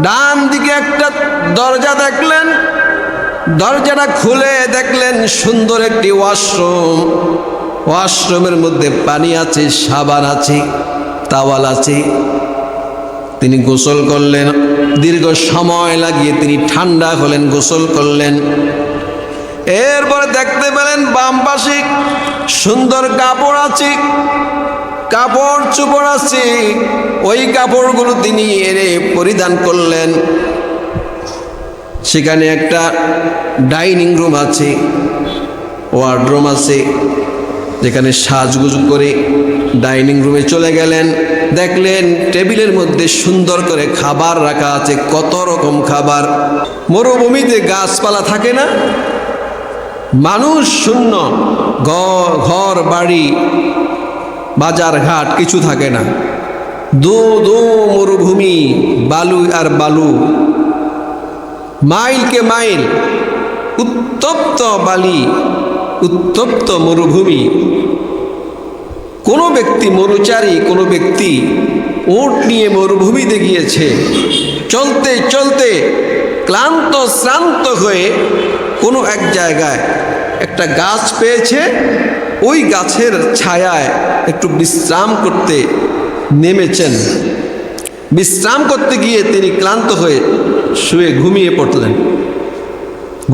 ডান দিকে একটা দরজা দেখলেন, দরজাটা খুলে দেখলেন সুন্দর একটি ওয়াশরুম। ওয়াশরুমের মধ্যে পানি আছে, সাবান আছে, তাওয়াল আছে। তিনি গোসল করলেন, দীর্ঘ সময় লাগিয়ে তিনি ঠান্ডা হলেন, গোসল করলেন। এরপরে দেখতে পেলেন বাম পাশে সুন্দর কাপড় আছে, কাপড় চোপড় আছে। ওই কাপড়গুলো তিনি এনে পরিধান করলেন। সেখানে একটা ডাইনিং রুম আছে, ওয়ার্ডরুম আছে, যেখানে সাজগুজ করে ডাইনিং রুমে চলে গেলেন। দেখলেন টেবিলের মধ্যে সুন্দর করে খাবার রাখা আছে, কত রকম খাবার। মরুভূমিতে গাছপালা থাকে না, মানুষ শূন্য, ঘর বাড়ি বাজার ঘাট কিছু থাকে না, দো মরুভূমি, বালু আর বালু, মাইলকে মাইল উত্তপ্ত বালি, উত্তপ্ত মরুভূমি। কোনো ব্যক্তি মরুচারী, কোনো ব্যক্তি উট নিয়ে মরুভূমিতে গিয়েছে, চলতে চলতে ক্লান্ত শ্রান্ত হয়ে কোনো এক জায়গায় একটা গাছ পেয়েছে। ওই গাছের ছায়ায় একটু বিশ্রাম করতে নেমেছেন। বিশ্রাম করতে গিয়ে তিনি ক্লান্ত হয়ে শুয়ে ঘুমিয়ে পড়লেন।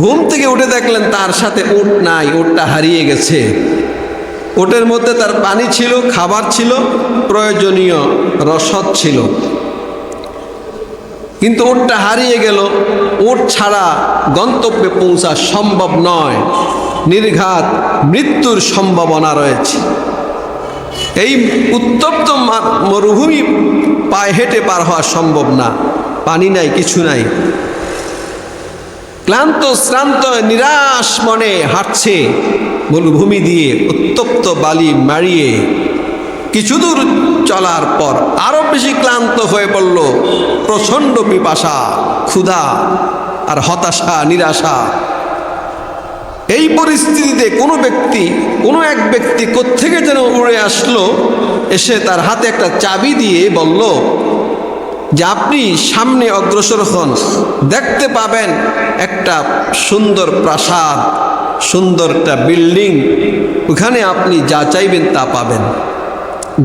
ঘুম থেকে উঠে দেখলেন তার সাথে উট নাই, উটটা হারিয়ে গেছে। উটের মধ্যে তার পানি ছিল, খাবার ছিল, প্রয়োজনীয় রসদ ছিল, কিন্তু উটটা হারিয়ে গেল। উট ছাড়া গন্তব্যে পৌঁছা সম্ভব নয়, নির্ঘাত মৃত্যুর সম্ভাবনা রয়েছে। এই উত্তপ্ত মরুভূমি পায়ে হেঁটে পার হওয়া সম্ভব না, পানি নাই, কিছু নাই। ক্লান্ত শ্রান্ত নিরাশ মনে হাঁটছে মরুভূমি দিয়ে, উত্তপ্ত বালি মারিয়ে। কিছু দূর চলার পর আরো বেশি ক্লান্ত হয়ে পড়ল, প্রচণ্ড পিপাসা, ক্ষুধা আর হতাশা, নিরাশা। এই পরিস্থিতিতে কোনো এক ব্যক্তি কোত্থেকে যেন উড়ে আসলো, এসে তার হাতে একটা চাবি দিয়ে বলল যে আপনি সামনে অগ্রসর হন, দেখতে পাবেন একটা সুন্দর প্রাসাদ, সুন্দর একটা বিল্ডিং, ওখানে আপনি যা চাইবেন তা পাবেন,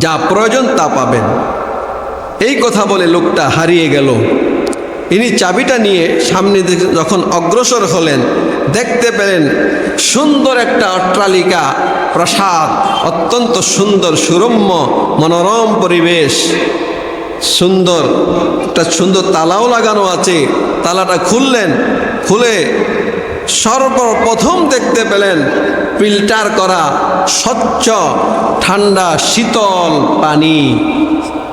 যা প্রয়োজন তা পাবেন। এই কথা বলে লোকটা হারিয়ে গেল। ইনি চাবিটা নিয়ে সামনে যখন অগ্রসর হলেন, দেখতে পেলেন সুন্দর একটা অট্টালিকা, প্রাসাদ, অত্যন্ত সুন্দর, সুরম্য, মনোরম পরিবেশ, সুন্দর একটা সুন্দর তালাও লাগানো আছে। তালাটা খুললেন, খুলে সর্বপ্রথম দেখতে পেলেন ফিল্টার করা স্বচ্ছ ঠান্ডা শীতল পানি।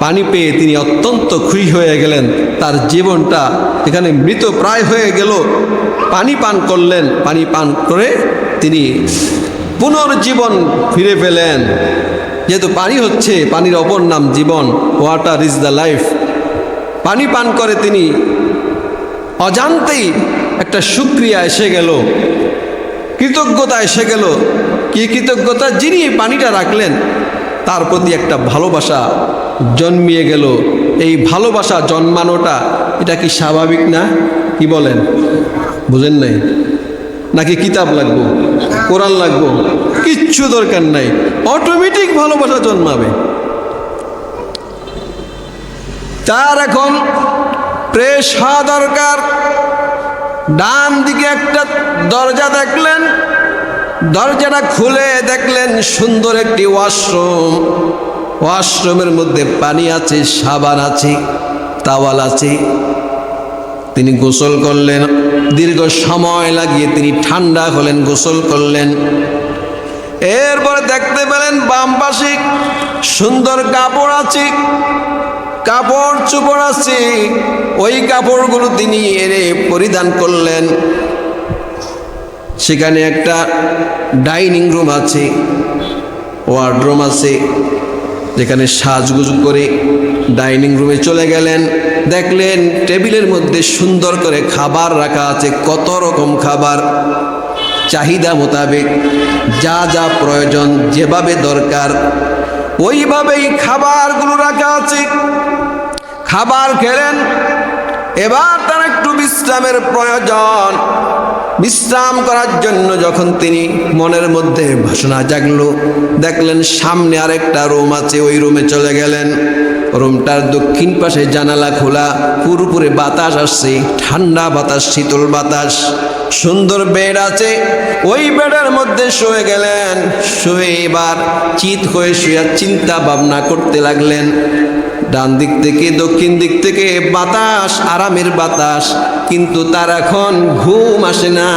পানি পেয়ে তিনি অত্যন্ত খুশি হয়ে গেলেন। তার জীবনটা এখানে মৃতপ্রায় হয়ে গেল। পানি পান করলেন, পানি পান করে তিনি পুনর্জীবন ফিরে পেলেন। যেহেতু পানি হচ্ছে, পানির অপর নাম জীবন, ওয়াটার ইজ দ্য লাইফ। পানি পান করে তিনি অজান্তেই একটা শুকরিয়া এসে গেল, কৃতজ্ঞতা এসে গেল। কি কৃতজ্ঞতা? যিনি এই পানিটা রাখলেন তার প্রতি একটা ভালোবাসা জন্মিয়ে গেল। এই ভালোবাসা জন্মানোটা এটা কি স্বাভাবিক না? কি বলেন? বুঝেন নাই? নাকি কিতাব লাগবো, কোরআন লাগবো? কিচ্ছু দরকার নাই, অটোমেটিক ভালোবাসা জন্মাবে। তার এখন প্রেস হওয়া দরকার। ডান দিকে একটা দরজা দেখলেন, দরজাটা খুলে দেখলেন সুন্দর একটি ওয়াশরুম। ওয়াশরুমের মধ্যে পানি আছে, সাবান আছে, তাওয়াল আছে। তিনি গোসল করলেন, দীর্ঘ সময় লাগিয়ে তিনি ঠান্ডা হলেন, গোসল করলেন। এরপরে দেখতে পেলেন বাম পাশে সুন্দর কাপড় আছে, কাপড় চোপড় আছে। ওই কাপড়গুলো তিনি এনে পরিধান করলেন। সেখানে একটা ডাইনিং রুম আছে, ওয়ার্ডরুম আছে, যেখানে সাজগুজ করে ডাইনিং রুমে চলে গেলেন। দেখলেন টেবিলের মধ্যে সুন্দর করে খাবার রাখা আছে, কত রকম খাবার, চাহিদা মোতাবেক যা যা প্রয়োজন, যেভাবে দরকার ওইভাবেই খাবারগুলো রাখা আছে। খাবার খেলেন, এবার তার একটু বিশ্রামের প্রয়োজন। বিশ্রাম করার জন্য যখন তিনি মনের মধ্যে বাসনা জাগলো, দেখলেন সামনে আরেকটা রুম আছে, ওই রুমে চলে গেলেন। রুমটার দক্ষিণ পাশে জানালা খোলা, পুরোপুরি বাতাস আসছে, ঠান্ডা বাতাস, শীতল বাতাস, সুন্দর বেড আছে। ওই বেডের মধ্যে শুয়ে গেলেন। শুয়ে এবার চিত হয়ে শুয়ে চিন্তা ভাবনা করতে লাগলেন। ডান দিক থেকে দক্ষিণ দিক থেকে বাতাস, আরামের বাতাস, কিন্তু তার এখন ঘুম আসে না।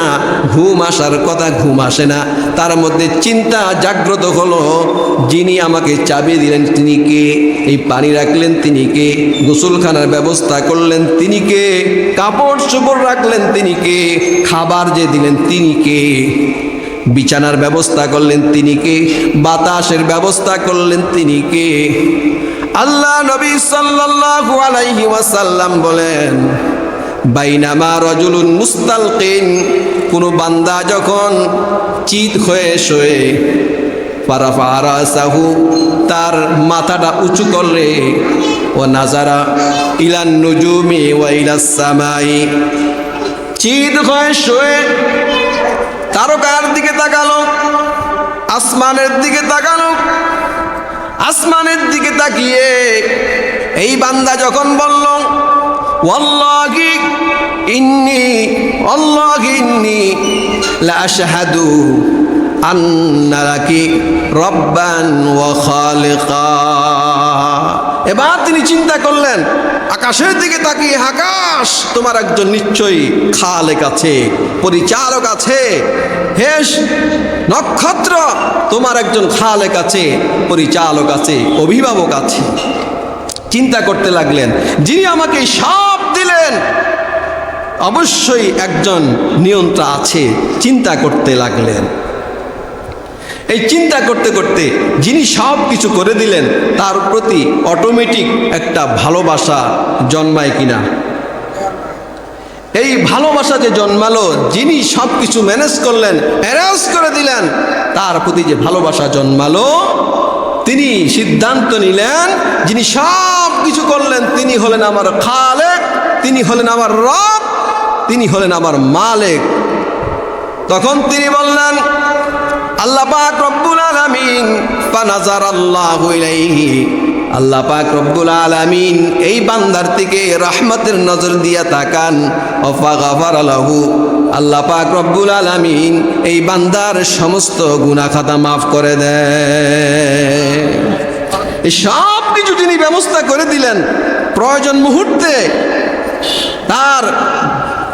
ঘুম আসার কথা, ঘুম আসে না। তার মধ্যে চিন্তা জাগ্রত হলো, যিনি আমাকে চাবি দিলেন তিনি কে? এই পানি রাখলেন তিনি কে? গোসলখানার ব্যবস্থা করলেন তিনি কে? কাপড় চোপড় রাখলেন তিনি কে? খাবার যে দিলেন তিনি কে? বিছানার ব্যবস্থা করলেন তিনি কে? বাতাসের ব্যবস্থা করলেন তিনি কে? আল্লাহ নবী সাল্লাল্লাহু আলাইহি ওয়াসাল্লাম বলেন, বাইনামা রাজুলুন মুস্তালকিন, কোন বান্দা যখন চিত হয়ে শোয়ে, ফারাফা রাসাহু, তার মাথাটা উঁচু করলে, ও নাজারা ইলান নুজুমি ওয়া ইলাস সামাই, চিত হয়ে শোয়ে তারকার দিকে তাকালো, আসমানের দিকে তাকালো। আসমানের দিকে তাকিয়ে এই বান্দা যখন বলল, ওয়াল্লাহি ইন্নী লা আশহাদু আন্না লাকি রব্বান ওয়া খালিকা। এবার তিনি চিন্তা করলেন, আকাশের দিকে তাকিয়ে, আকাশ, তোমার একজন নিশ্চয়ই খালেক আছে, পরিচালক আছে। হে নক্ষত্র, তোমার একজন খালেক আছে, পরিচালক আছে, অভিভাবক আছে। চিন্তা করতে লাগলেন, যিনি আমাকে সব দিলেন অবশ্যই একজন নিয়ন্ত্রণ আছে। চিন্তা করতে লাগলেন। এই চিন্তা করতে করতে যিনি সব কিছু করে দিলেন তার প্রতি অটোমেটিক একটা ভালোবাসা জন্মায় কিনা? এই ভালোবাসা যে জন্মালো, যিনি সব কিছু ম্যানেজ করলেন, অ্যারেঞ্জ করে দিলেন, তার প্রতি যে ভালোবাসা জন্মালো, তিনি সিদ্ধান্ত নিলেন, যিনি সব কিছু করলেন তিনি হলেন আমার খালেক, তিনি হলেন আমার রব, তিনি হলেন আমার মালিক। তখন তিনি বললেন, আল্লাহ পাক রব্বুল আলামিন, ফানাজারাল্লাহু ইলাইহি, আল্লাহ পাক রব্বুল আলামিন এই বান্দার দিকে রহমতের নজর দিয়া তাকান, ফাগাফারা লাহু, আল্লাহ পাক রব্বুল আলামিন এই বান্দার সমস্ত গুনাহ খাতা মাফ করে দেন। এই সব কিছু তিনি ব্যবস্থা করে দিলেন। প্রয়োজন মুহূর্তে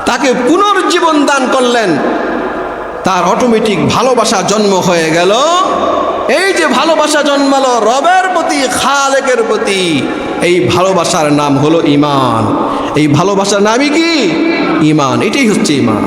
তাকে পুনর্জীবন দান করলেন। তার অটোমেটিক ভালোবাসা জন্ম হয়ে গেল। এই যে ভালোবাসা জন্মালো রবের প্রতি, খালেকের প্রতি, এই ভালোবাসার নাম হলো ঈমান। এই ভালোবাসার নামই কি? ঈমান। এটাই হচ্ছে ঈমান।